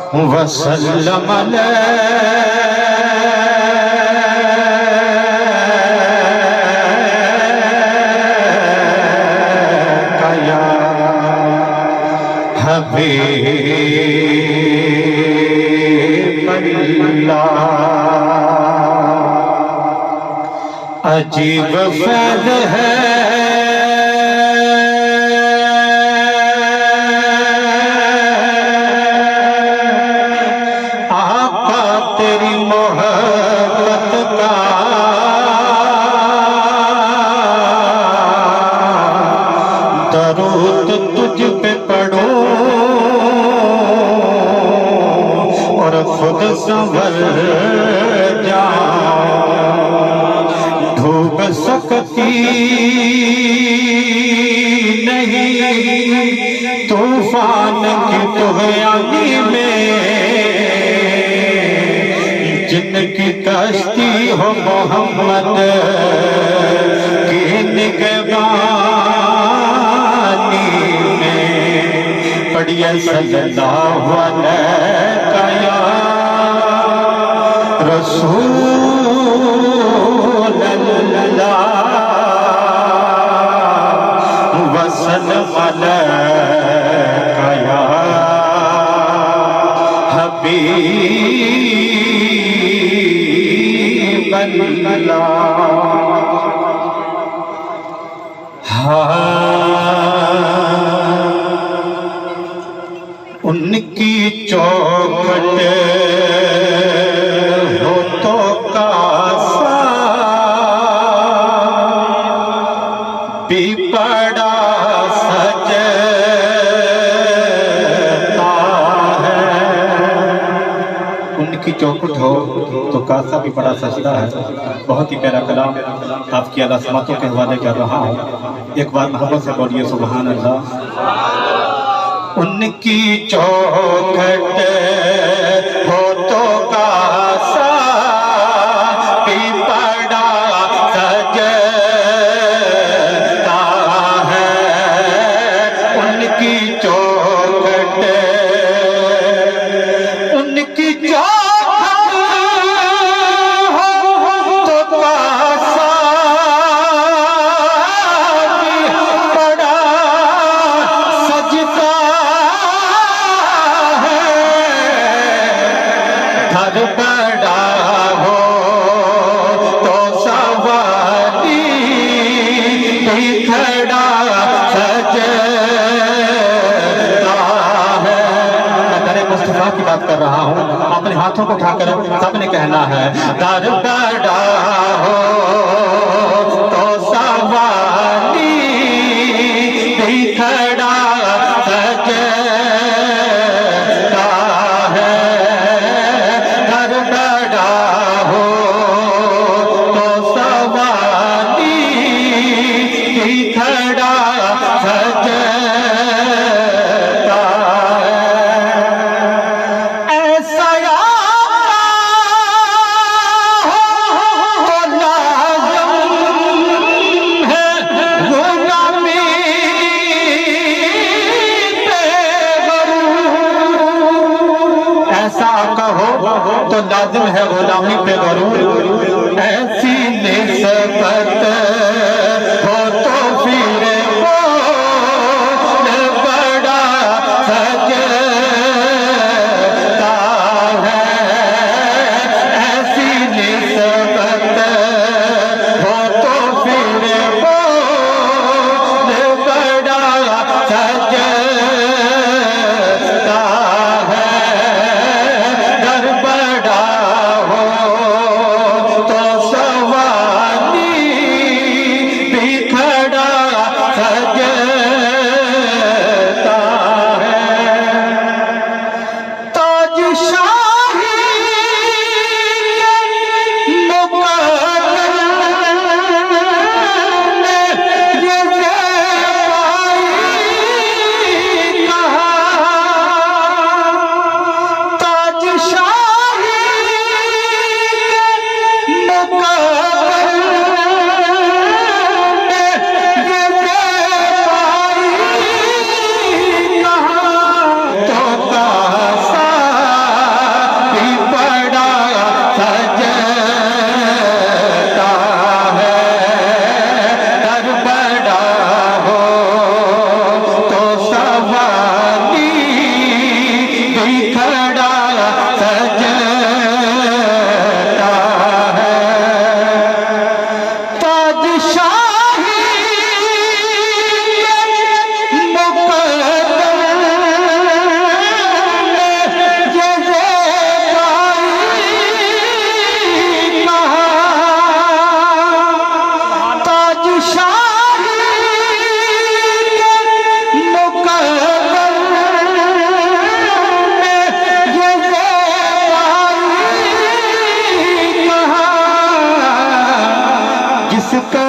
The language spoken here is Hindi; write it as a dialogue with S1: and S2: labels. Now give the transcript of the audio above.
S1: वसल्लम अलैका या हबीबल्लाह। अजीब फैज़ है आका तेरी मोहब्बत का, दरूद तुझ पे पढ़ो और खुद संभल जाओ। डूब सकती नहीं तूफान की तूफ़ानी में, जिनकी कश्ती हो मोहम्मद की निगहबानी में। पढ़िए सल्लल्लाहु अलैका या रसूल अल्लाह वसल्लम अलैका या हबीबल्लाह। उनकी चौखट हो तो कासा भी बड़ा सजता है। उनकी चौखट हो तो कासा भी बड़ा सजता है। बहुत ही प्यारा कलाम आपकी अलास्मतों के हवाले कर रहा हूँ। एक बार मोहब्बत से बोलिए सुभान अल्लाह। उनकी चौखट हो तो कासा भी बड़ा सजता है। उनकी चौखट, उनकी चौखट हो तो कासा भी बड़ा सजता है। घर बड़ा हो तो सवारी भी खड़ा सजता है। मैं तेरे मुस्तफा की बात कर रहा हूँ। अपने हाथों को उठाकर सबने कहना है, घर बड़ा हो तो सवारी भी खड़ा सजता है। घर बड़ा हो तो सवारी भी खड़ा सजता है। ऐसा आका हो तो लाज़िम है गुलामी पे गरूर। ऐसा आका हो तो लाजिम है गुलामी पे गरूर। ऐसी निस्बत हो तो फिर बड़ा सजता है। ऐसी निस्बत हो तो फिर बड़ा सजता है। घर बड़ा हो तो सवारी खड़ा सजता है। ताजशाही मुकद्दर में ये ज़ेबाई कहाँ, ताजशाही मुकद्दर में ये ज़ेबाई कहाँ, जिसका